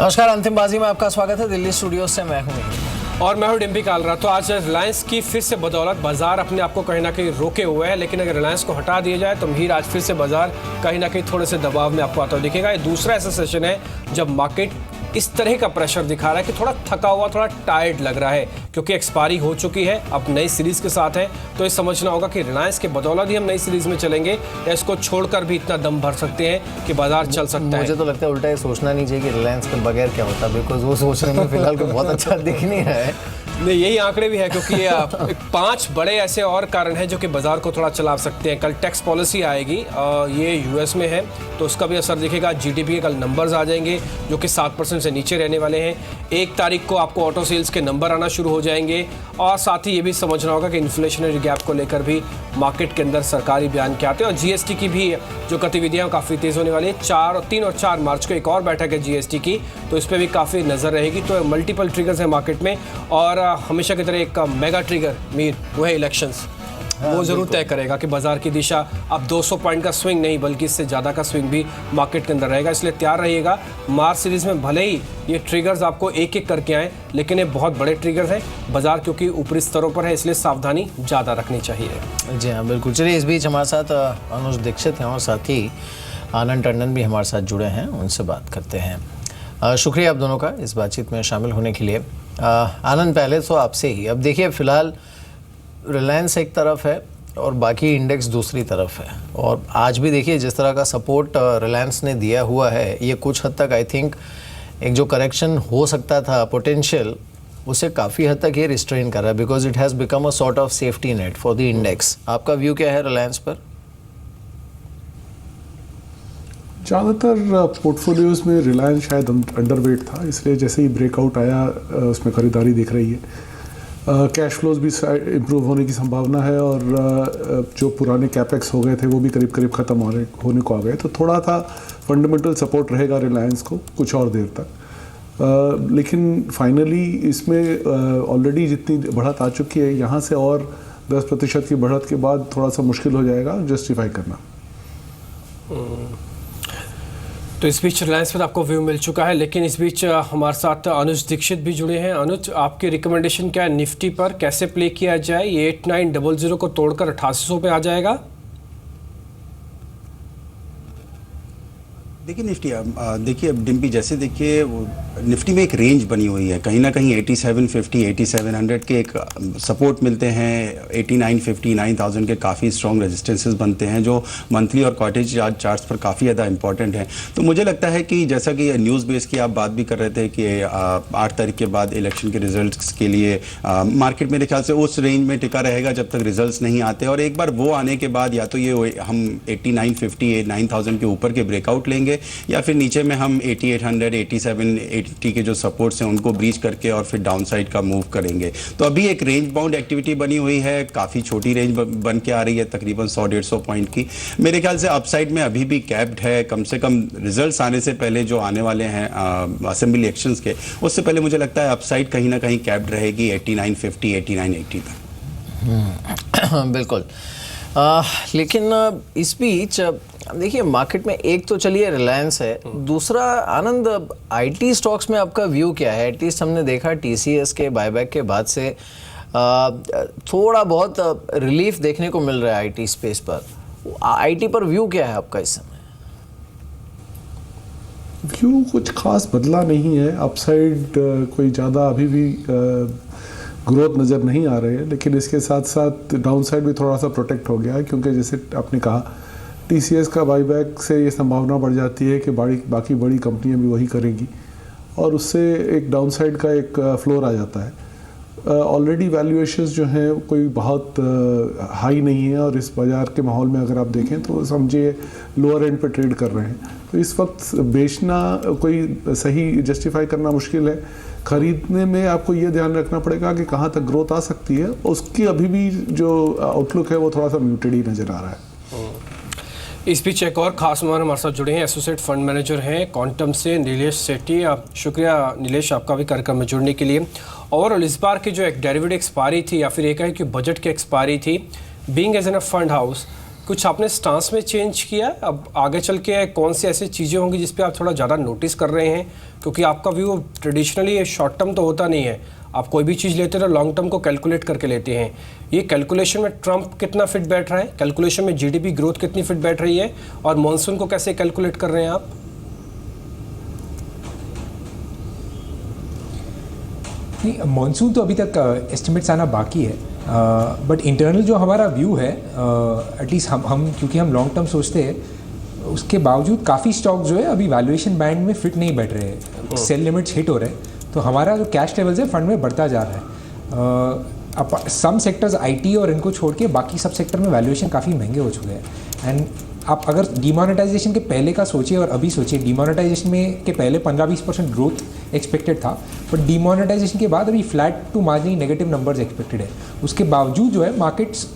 नमस्कार, अंतिम बाजी में आपका स्वागत है। दिल्ली स्टूडियो से मैं हूं और मैं हूं डिम्पी कालरा। तो आज रिलायंस की फिर से बदौलत बाजार अपने आप को कहीं ना कहीं रोके हुए है, लेकिन अगर रिलायंस को हटा दिया जाए तो मीर आज फिर से बाजार कहीं ना कहीं थोड़े से दबाव में आपको आता हुआ दिखेगा। ये दूसरा ऐसा सेशन है जब मार्केट इस तरह का प्रेशर दिखा रहा है कि थोड़ा थका हुआ, थोड़ा टायर्ड लग रहा है, क्योंकि एक्सपायरी हो चुकी है, अब नई सीरीज के साथ है। तो ये समझना होगा कि रिलायंस के बदौलत ही हम नई सीरीज में चलेंगे या इसको छोड़कर भी इतना दम भर सकते हैं कि बाजार चल सकता है। मुझे तो लगता है उल्टा ये सोचना नहीं चाहिए कि रिलायंस के बगैर क्या होता, बिकॉज वो सोचने में फिलहाल को बहुत अच्छा दिख नहीं रहा है। नहीं, यही आंकड़े भी है, क्योंकि ये 5 बड़े ऐसे और कारण हैं जो कि बाजार को थोड़ा चला सकते हैं। कल टैक्स पॉलिसी आएगी, ये यूएस में है, तो उसका भी असर दिखेगा। जीडीपी के कल नंबर्स आ जाएंगे जो कि 7% से नीचे रहने वाले हैं। 1 तारीख को आपको ऑटो सेल्स के नंबर आना शुरू हो जाएंगे, और साथ ही ये भी समझना होगा कि इन्फ्लेशनरी गैप को लेकर भी मार्केट के अंदर सरकारी बयान क्या आते हैं। और जीएसटी की भी जो गतिविधियाँ काफ़ी तेज़ होने वाली है। 3 और 4 मार्च को एक और बैठक है जीएसटी की, तो इस पर भी काफ़ी नज़र रहेगी। तो मल्टीपल ट्रिगर्स हैं मार्केट में, और हमेशा की तरह एक मेगा ट्रिगर मीर वो है इलेक्शंस। वो जरूर तय करेगा कि बाजार की दिशा अब 200 पॉइंट का स्विंग नहीं बल्कि इससे ज़्यादा का स्विंग भी मार्केट के अंदर रहेगा, इसलिए तैयार रहिएगा। मार्च सीरीज में भले ही ये ट्रिगर्स आपको एक एक करके आए, लेकिन ये बहुत बड़े ट्रिगर्स हैं। बाजार क्योंकि ऊपरी स्तरों पर है, इसलिए सावधानी ज़्यादा रखनी चाहिए। जी हाँ, बिल्कुल। चलिए, इस बीच हमारे साथ अनुज दीक्षित हैं और साथ ही आनंद टंडन भी हमारे साथ जुड़े हैं, उनसे बात करते हैं। शुक्रिया आप दोनों का इस बातचीत में शामिल होने के लिए। आनंद, पहले तो आपसे ही, अब देखिए फिलहाल रिलायंस एक तरफ है और बाकी इंडेक्स दूसरी तरफ है, और आज भी देखिए जिस तरह का सपोर्ट रिलायंस ने दिया हुआ है, ये कुछ हद तक आई थिंक एक जो करेक्शन हो सकता था पोटेंशियल, उसे काफ़ी हद तक ये रिस्ट्रेन कर रहा है, because it has become a sort of safety net for the index. आपका व्यू क्या है रिलायंस पर? ज़्यादातर पोर्टफोलियोज़ में रिलायंस शायद अंडरवेट था, इसलिए जैसे ही ब्रेकआउट आया उसमें खरीदारी दिख रही है। कैश फ्लोज भी इम्प्रूव होने की संभावना है, और जो पुराने कैपेक्स हो गए थे वो भी करीब करीब ख़त्म होने को आ गए, तो थोड़ा था फंडामेंटल सपोर्ट रहेगा रिलायंस को कुछ और देर तक। लेकिन फाइनली इसमें ऑलरेडी जितनी बढ़त आ चुकी है, यहाँ से और 10% की बढ़त के बाद थोड़ा सा मुश्किल हो जाएगा जस्टिफाई करना। तो इस बीच रिलायंस पर आपको व्यू मिल चुका है, लेकिन इस बीच हमारे साथ अनुज दीक्षित भी जुड़े हैं। अनुज, आपकी रिकमेंडेशन क्या है निफ्टी पर, कैसे प्ले किया जाए? ये 8900 को तोड़कर 8800 पे आ जाएगा? देखिए निफ्टी, देखिए अब डिम्पी, जैसे देखिए निफ्टी में एक रेंज बनी हुई है, कहीं ना कहीं 8750 8700 के एक सपोर्ट मिलते हैं, 8950 9000 के काफ़ी स्ट्रॉन्ग रेजिस्टेंसेस बनते हैं जो मंथली और क्वार्टरली चार्ट्स पर काफ़ी ज़्यादा इंपॉर्टेंट है। तो मुझे लगता है कि जैसा कि न्यूज़ बेस की आप बात भी कर रहे थे कि 8 तारीख के बाद इलेक्शन के रिजल्ट्स के लिए मार्केट मेरे ख्याल से उस रेंज में टिका रहेगा जब तक रिजल्ट्स नहीं आते, और एक बार वो आने के बाद या तो ये हम 8950 9000 के ऊपर के ब्रेकआउट लेंगे, या फिर नीचे में हम 8800 8780 के जो सपोर्ट्स हैं उनको ब्रीच करके और फिर डाउन साइड का मूव करेंगे। तो अभी एक रेंज बाउंड एक्टिविटी बनी हुई है, काफ़ी छोटी रेंज बन के आ रही है, तकरीबन 100-150 पॉइंट की। मेरे ख्याल से अपसाइड में अभी भी कैप्ड है, कम से कम रिजल्ट्स आने से पहले जो आने वाले हैं असेंबली इलेक्शंस के, उससे पहले मुझे लगता है अपसाइड कहीं ना कहीं कैप्ड रहेगी 8950 8980 तक। बिल्कुल। लेकिन इस बीच देखिए मार्केट में एक तो चलिए रिलायंस है, दूसरा आनंद आईटी स्टॉक्स में आपका व्यू क्या है? एटलीस्ट हमने देखा टीसीएस के बायबैक के बाद से थोड़ा बहुत रिलीफ देखने को मिल रहा है आईटी स्पेस पर। आईटी पर व्यू क्या है आपका इस समय? व्यू कुछ खास बदला नहीं है, अपसाइड कोई ज़्यादा अभी भी ग्रोथ नज़र नहीं आ रही है, लेकिन इसके साथ साथ डाउन साइड भी थोड़ा सा प्रोटेक्ट हो गया है, क्योंकि जैसे आपने कहा टीसीएस का बाईबैक से ये संभावना बढ़ जाती है कि बाकी बड़ी कंपनियां भी वही करेंगी, और उससे एक डाउन साइड का एक फ्लोर आ जाता है। ऑलरेडी वैल्यूएशंस जो हैं कोई बहुत हाई नहीं है, और इस बाज़ार के माहौल में अगर आप देखें तो समझिए लोअर एंड पे ट्रेड कर रहे हैं, तो इस वक्त बेचना कोई सही जस्टिफाई करना मुश्किल है। खरीदने में आपको ये ध्यान रखना पड़ेगा कि कहाँ तक ग्रोथ आ सकती है, उसकी अभी भी जो आउटलुक है वो थोड़ा सा म्यूटेड ही नज़र आ रहा है। इस बीच एक और खास मेहमान हमारे साथ जुड़े हैं, एसोसिएट फंड मैनेजर हैं क्वांटम से नीलेश सेठी। शुक्रिया नीलेश आपका भी कार्यक्रम में जुड़ने के लिए। ओवरऑल इस बार की जो एक डेरिवेटिव एक्सपायरी थी, या फिर एक है कि बजट की एक्सपायरी थी, being as an a fund house, कुछ आपने स्टांस में चेंज किया? अब आगे चल के कौन सी ऐसी चीज़ें होंगी जिस पे आप थोड़ा ज़्यादा नोटिस कर रहे हैं? क्योंकि आपका व्यू ट्रेडिशनली शॉर्ट टर्म तो होता नहीं है, आप कोई भी चीज़ लेते हो तो लॉन्ग टर्म को कैलकुलेट करके लेते हैं। ये कैलकुलेशन में ट्रंप कितना फिट बैठ रहा है, कैलकुलेशन में जीडीपी ग्रोथ कितनी फिट बैठ रही है, और मॉनसून को कैसे कैलकुलेट कर रहे हैं आप? नहीं, मॉनसून तो अभी तक एस्टिमेट्स आना बाकी है, बट इंटरनल जो हमारा व्यू है, एटलीस्ट हम क्योंकि हम लॉन्ग टर्म सोचते हैं, उसके बावजूद काफ़ी स्टॉक जो है अभी वैल्यूएशन बैंड में फिट नहीं बैठ रहे हैं, सेल लिमिट्स हिट हो रहे हैं, तो हमारा जो कैश लेवल्स है फंड में बढ़ता जा रहा है। सम सेक्टर्स आईटी और इनको छोड़ के बाकी सब सेक्टर में वैल्यूएशन काफ़ी महंगे हो चुके हैं। एंड आप अगर डीमोनेटाइजेशन के पहले का सोचिए और अभी सोचिए, डीमोनेटाइजेशन में के पहले 15-20% ग्रोथ एक्सपेक्टेड था, बट डीमोनेटाइजेशन के बाद अभी flat to marginally negative numbers expected है। उसके बावजूद जो है मार्केट्स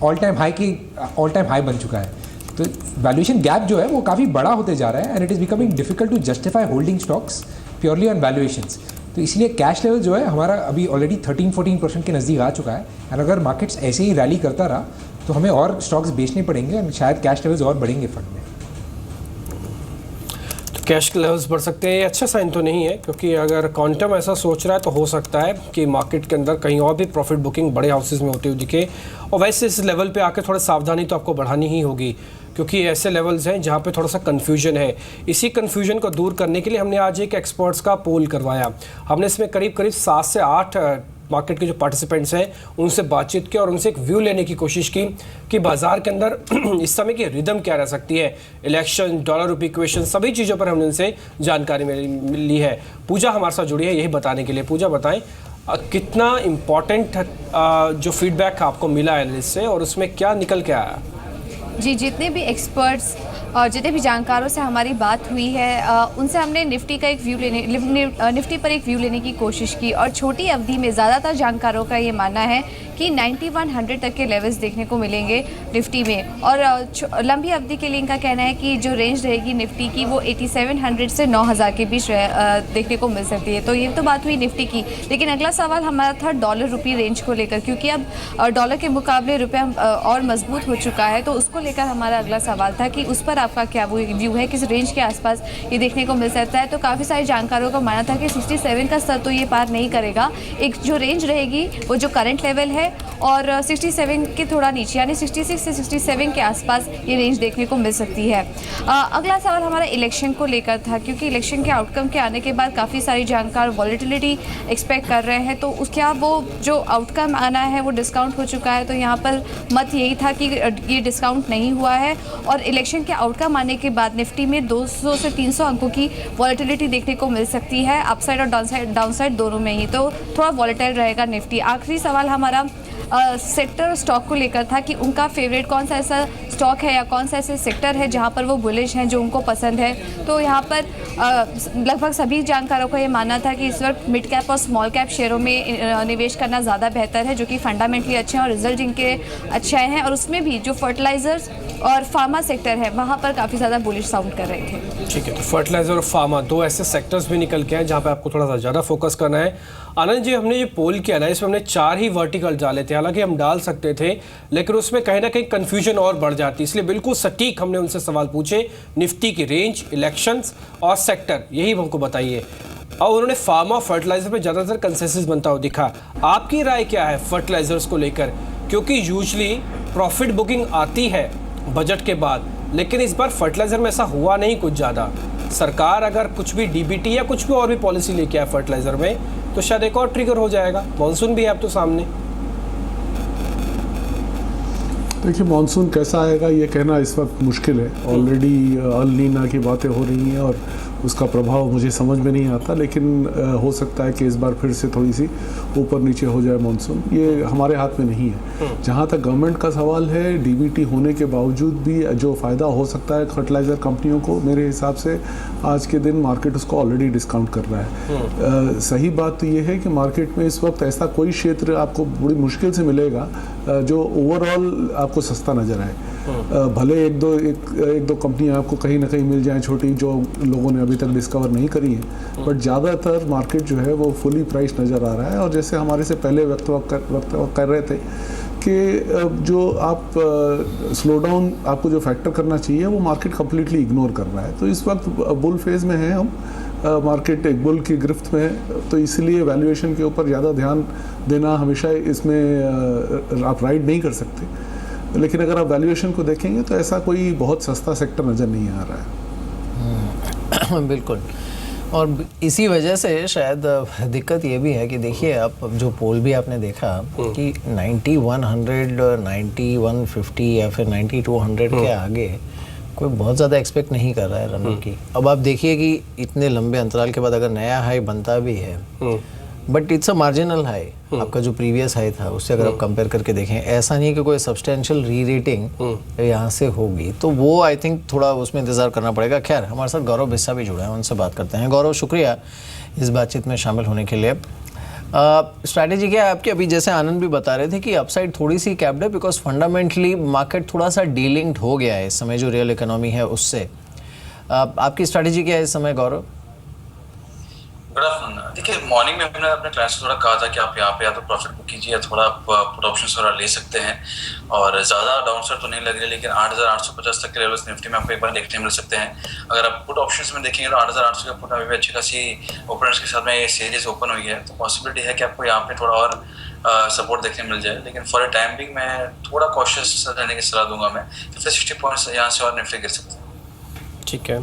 ऑल टाइम हाई बन चुका है, तो वैल्यूएशन गैप जो है वो काफ़ी बड़ा होते जा रहा है, and it is becoming difficult to justify holding stocks purely on valuations. तो इसलिए कैश लेवल जो है हमारा अभी ऑलरेडी 13-14% के नज़दीक आ चुका है, एंड अगर मार्केट्स ऐसे ही रैली करता रहा तो हमें और स्टॉक्स बेचने पड़ेंगे, एंड शायद कैश लेवल्स और बढ़ेंगे फंड में। तो कैश लेवल्स बढ़ सकते हैं, ये अच्छा साइन तो नहीं है, क्योंकि अगर क्वांटम ऐसा सोच रहा है तो हो सकता है कि मार्केट के अंदर कहीं और भी प्रॉफिट बुकिंग बड़े हाउसेज में होती हुई दिखे। और वैसे इस लेवल पे आके थोड़ा सावधानी तो आपको बढ़ानी ही होगी, क्योंकि ऐसे लेवल्स हैं जहाँ पे थोड़ा सा कन्फ्यूजन है। इसी कन्फ्यूजन को दूर करने के लिए हमने आज एक एक्सपर्ट्स का पोल करवाया। हमने इसमें करीब 7 से 8 मार्केट के जो पार्टिसिपेंट्स हैं उनसे बातचीत की और उनसे एक व्यू लेने की कोशिश की कि बाजार के अंदर इस समय की रिदम क्या रह सकती है। इलेक्शन, डॉलर रूपी इक्वेशन, सभी चीज़ों पर हमने उनसे जानकारी ली है। पूजा हमारे साथ जुड़ी है यही बताने के लिए। पूजा, बताएं कितना इम्पोर्टेंट जो फीडबैक आपको मिला है इससे, और उसमें क्या निकल के आया? जी, जितने भी एक्सपर्ट्स और जितने भी जानकारों से हमारी बात हुई है, उनसे हमने निफ्टी पर एक व्यू लेने की कोशिश की, और छोटी अवधि में ज़्यादातर जानकारों का ये मानना है कि 9100 तक के लेवल्स देखने को मिलेंगे निफ्टी में, और लंबी अवधि के लिए इनका कहना है कि जो रेंज रहेगी निफ्टी की वो 8700 से 9000 के बीच देखने को मिल सकती है। तो ये तो बात हुई निफ्टी की, लेकिन अगला सवाल हमारा था डॉलर रुपी रेंज को लेकर, क्योंकि अब डॉलर के मुकाबले रुपया और मजबूत हो चुका है, तो उसको लेकर हमारा अगला सवाल था कि उस पर आपका क्या व्यू है, किस रेंज के आसपास ये देखने को मिल सकता है। तो काफ़ी सारे जानकारों का मानना था कि 67 का स्तर तो ये पार नहीं करेगा, एक जो रेंज रहेगी वो जो करंट लेवल है और 67 के थोड़ा नीचे, यानी 66 से 67 के आसपास ये रेंज देखने को मिल सकती है। अगला सवाल हमारा इलेक्शन को लेकर था, क्योंकि इलेक्शन के आउटकम के आने के बाद काफ़ी सारी जानकार वॉलेटिलिटी एक्सपेक्ट कर रहे हैं, तो क्या वो जो आउटकम आना है वो डिस्काउंट हो चुका है? तो यहाँ पर मत यही था कि ये डिस्काउंट नहीं हुआ है, और इलेक्शन के आउटकम आने के बाद निफ्टी में 200 से 300 अंकों की वॉलेटिलिटी देखने को मिल सकती है, अपसाइड और डाउनसाइड दोनों में ही, तो थोड़ा वॉलेटाइल रहेगा निफ्टी। आखिरी सवाल हमारा सेक्टर स्टॉक को लेकर था कि उनका फेवरेट कौन सा ऐसा स्टॉक है या कौन सा ऐसे सेक्टर है जहां पर वो बुलिश हैं, जो उनको पसंद है। तो यहां पर लगभग सभी जानकारों का ये मानना था कि इस वक्त मिड कैप और स्मॉल कैप शेयरों में निवेश करना ज़्यादा बेहतर है, जो कि फंडामेंटली अच्छे हैं और रिजल्ट जिनके अच्छे आए हैं, और उसमें भी जो फर्टिलाइजर्स और फार्मा सेक्टर है वहाँ पर काफ़ी ज़्यादा बुलिश साउंड कर रहे थे। ठीक है, तो फर्टिलाइजर और फार्मा दो ऐसे सेक्टर्स भी निकल के हैं जहाँ पे आपको थोड़ा सा ज़्यादा फोकस करना है। आनंद जी, हमने ये पोल किया ना, इसमें हमने 4 ही वर्टिकल डाले थे, हालांकि हम डाल सकते थे लेकिन उसमें कहीं ना कहीं कन्फ्यूजन और बढ़ जाती, इसलिए बिल्कुल सटीक हमने उनसे सवाल पूछे। निफ्टी की रेंज, इलेक्शंस और सेक्टर, यही हमको बताइए। और उन्होंने फार्मा और फर्टिलाइजर पे ज़्यादातर कंसेंसस बनता हुआ दिखा। आपकी राय क्या है फर्टिलाइजर्स को लेकर? क्योंकि यूजली प्रॉफिट बुकिंग आती है बजट के बाद, लेकिन इस बार फर्टिलाइजर में ऐसा हुआ नहीं कुछ ज़्यादा। सरकार अगर कुछ भी डीबीटी या कुछ भी और भी पॉलिसी लेके आए फर्टिलाइजर में, तो शायद एक और ट्रिगर हो जाएगा। मॉनसून भी है अब तो सामने। देखिए, मानसून कैसा आएगा ये कहना इस वक्त मुश्किल है। ऑलरेडी अल नीना की बातें हो रही हैं और उसका प्रभाव मुझे समझ में नहीं आता, लेकिन हो सकता है कि इस बार फिर से थोड़ी सी ऊपर नीचे हो जाए मानसून। ये हमारे हाथ में नहीं है। जहाँ तक गवर्नमेंट का सवाल है, डीबीटी होने के बावजूद भी जो फ़ायदा हो सकता है फर्टिलाइज़र कंपनियों को, मेरे हिसाब से आज के दिन मार्केट उसको ऑलरेडी डिस्काउंट कर रहा है। सही बात तो ये है कि मार्केट में इस वक्त ऐसा कोई क्षेत्र आपको बड़ी मुश्किल से मिलेगा जो ओवरऑल आपको सस्ता नज़र आए। भले एक दो कंपनियां आपको कहीं ना कहीं मिल जाएं छोटी, जो लोगों ने अभी तक डिस्कवर नहीं करी हैं, बट ज़्यादातर मार्केट जो है वो फुली प्राइस नज़र आ रहा है। और जैसे हमारे से पहले वक्त कर रहे थे कि जो आप स्लो डाउन आपको जो फैक्टर करना चाहिए वो मार्केट कम्प्लीटली इग्नोर कर रहा है। तो इस वक्त बुल फेज़ में हैं हम, मार्केट एक बुल की गिरफ्त में है, तो इसलिए वैल्यूएशन के ऊपर ज़्यादा ध्यान देना हमेशा इसमें आप राइड नहीं कर सकते। लेकिन अगर आप वैल्यूएशन को देखेंगे तो ऐसा कोई बहुत सस्ता सेक्टर नज़र नहीं आ रहा है। बिल्कुल, और इसी वजह से शायद दिक्कत ये भी है कि देखिए आप जो पोल भी आपने देखा कि 9100, 9150 या फिर 9200 के आगे कोई बहुत ज़्यादा एक्सपेक्ट नहीं कर रहा है रन की। अब आप देखिए कि इतने लंबे अंतराल के बाद अगर नया हाई बनता भी है, but it's a marginal high, आपका जो प्रीवियस हाई था उससे अगर आप कंपेयर करके देखें, ऐसा नहीं कि कोई सब्सटेंशियल री रेटिंग यहाँ से होगी, तो वो आई थिंक थोड़ा उसमें इंतज़ार करना पड़ेगा। खैर, हमारे साथ गौरव बिस्सा भी जुड़े हैं, उनसे बात करते हैं। गौरव, शुक्रिया इस बातचीत में शामिल होने के लिए। स्ट्रैटेजी क्या है आपकी? अभी जैसे आनंद भी बता रहे थे कि अपसाइड थोड़ी सी कैप्ड है बिकॉज फंडामेंटली मार्केट थोड़ा सा डीलिंक्ड हो गया है इस समय जो रियल इकोनॉमी है उससे। आपकी स्ट्रैटेजी क्या है इस समय गौरव? Good afternoon. देखिए, मॉर्निंग में हमने अपने क्लाइंट्स को थोड़ा कहा था कि आप यहाँ पे या तो प्रॉफिट बुक कीजिए या थोड़ा पुट ऑप्शंस थोड़ा ले सकते हैं, और ज़्यादा डाउनसाइड तो नहीं लग रही, लेकिन 8850 तक के लेवल्स निफ्टी में आपको एक बार देखने मिल सकते हैं। अगर आप पुट ऑप्शंस में देखेंगे तो 8800 का पुट अभी भी अच्छी खासी ओपनर्स के साथ में ये सीरीज ओपन हुई है, तो पॉसिबिलिटी है कि आपको यहाँ पे थोड़ा और सपोर्ट देखने मिल जाए। लेकिन फॉर अ टाइम बिंग मैं थोड़ा कॉशियस रहने की सलाह दूंगा। मैं 50-60 पॉइंट्स यहाँ से और निफ्टी गिर सकते हैं। ठीक है,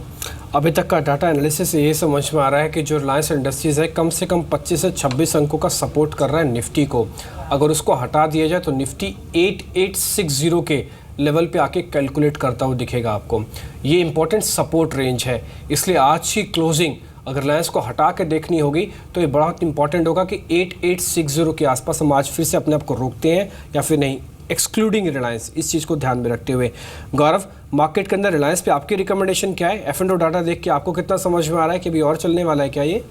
अभी तक का डाटा एनालिसिस ये समझ में आ रहा है कि जो रिलायंस इंडस्ट्रीज़ है कम से कम 25 से 26 अंकों का सपोर्ट कर रहा है निफ्टी को। अगर उसको हटा दिया जाए तो निफ्टी 8860 के लेवल पे आके कैलकुलेट करता हुआ दिखेगा आपको। ये इंपॉर्टेंट सपोर्ट रेंज है, इसलिए आज की क्लोजिंग अगर रिलायंस को हटा के देखनी होगी तो ये बहुत इंपॉर्टेंट होगा कि 8860 के आसपास हम आज फिर से अपने आप को रोकते हैं या फिर नहीं, एक्सक्लूडिंग रिलायंस। इस चीज़ को ध्यान में रखते हुए गौरव, मार्केट के अंदर रिलायंस पे आपकी रिकमेंडेशन क्या है? F&O डाटा देख के आपको कितना समझ में आ रहा है कि अभी और चलने वाला है क्या ये?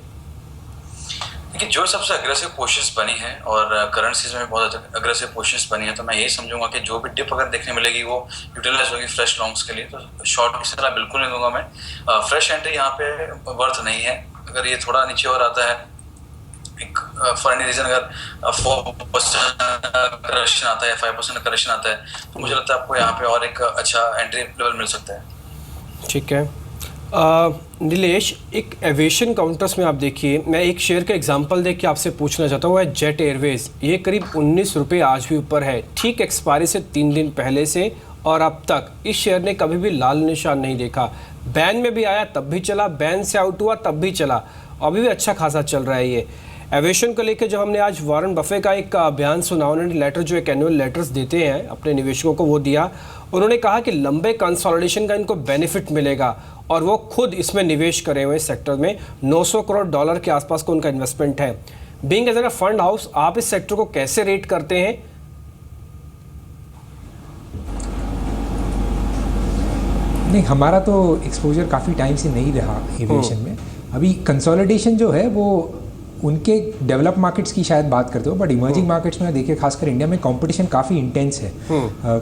देखिए, जो सबसे अग्रेसिव पोजीशंस बनी है और करेंसीज में बहुत अग्रेसिव पोजीशंस बनी है, तो मैं यही समझूंगा कि जो भी डिप अगर देखने मिलेगी वो यूटिलाइज होगी फ्रेश लॉन्ग्स के लिए। तो शॉर्ट की सलाह बिल्कुल नहीं दूंगा मैं। फ्रेश एंट्री यहाँ पे वर्थ नहीं है। अगर ये थोड़ा नीचे और आता है, एक फॉर एनी रीजन अगर 4% करेक्शन आता है, 5% करेक्शन आता है, तो मुझे लगता है आपको यहाँ पे और एक अच्छा एंट्री लेवल मिल सकता है। ठीक है, नीलेश, एक एविएशन काउंटर्स में आप देखिए, मैं एक शेयर का एग्जांपल देख के आपसे पूछना चाहता हूँ, वो है जेट एयरवेज। ये करीब 19 रुपये आज भी ऊपर है, ठीक एक्सपायरी से 3 दिन पहले से, और अब तक इस शेयर ने कभी भी लाल निशान नहीं देखा। बैन में भी आया तब भी चला, बैन से आउट हुआ तब भी चला, अभी भी अच्छा खासा चल रहा है ये। एविएशन को लेकर जब हमने आज वॉरेन बफे का एक बयान सुना, उन्होंने लेटर जो एक एनुअल लेटर्स देते हैं अपने निवेशकों को वो दिया। उन्होंने कहा कि लंबे कंसोलिडेशन का इनको बेनिफिट मिलेगा और वो खुद इसमें निवेश करे हुए सेक्टर में $900 करोड़ के आसपास का उनका इन्वेस्टमेंट है। Being as a fund house, आप इस सेक्टर को कैसे रेट करते हैं? नहीं, हमारा तो एक्सपोजर काफ़ी टाइम से नहीं रहा एविएशन में। अभी कंसोलिडेशन जो है वो उनके डेवलप मार्केट्स की शायद बात करते हो, बट इमर्जिंग मार्केट्स में देखिए, खासकर इंडिया में कंपटीशन काफ़ी इंटेंस है।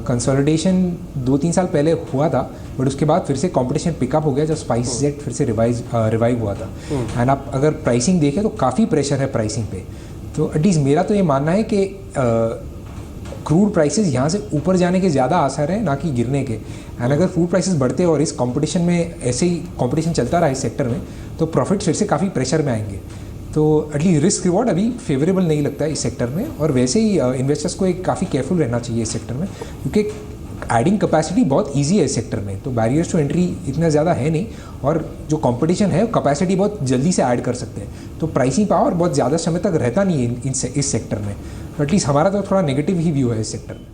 कंसोलिडेशन 2-3 साल पहले हुआ था, बट उसके बाद फिर से कंपटीशन पिकअप हो गया जब स्पाइसजेट फिर से रिवाइव हुआ था। एंड आप अगर प्राइसिंग देखें तो काफ़ी प्रेशर है प्राइसिंग पे। तो एटलीस्ट मेरा तो ये मानना है कि क्रूड प्राइसेस यहाँ से ऊपर जाने के ज़्यादा आसार है, ना कि गिरने के। एंड अगर क्रूड प्राइसेस बढ़ते और इस कंपटीशन में ऐसे ही कंपटीशन चलता रहा इस सेक्टर में, तो प्रॉफिट फिर से काफ़ी प्रेशर में आएंगे। तो एटलीस्ट रिस्क रिवॉर्ड अभी फेवरेबल नहीं लगता है इस सेक्टर में। और वैसे ही इन्वेस्टर्स को एक काफ़ी केयरफुल रहना चाहिए इस सेक्टर में, क्योंकि एडिंग कैपेसिटी बहुत इजी है इस सेक्टर में, तो बैरियर्स टू एंट्री इतना ज़्यादा है नहीं, और जो कंपटीशन है कैपेसिटी बहुत जल्दी से ऐड कर सकते हैं। तो प्राइसिंग पावर बहुत ज़्यादा समय तक रहता नहीं है इस सेक्टर में। तो एटलीस्ट हमारा तो थोड़ा नेगेटिव ही व्यू है इस सेक्टर में।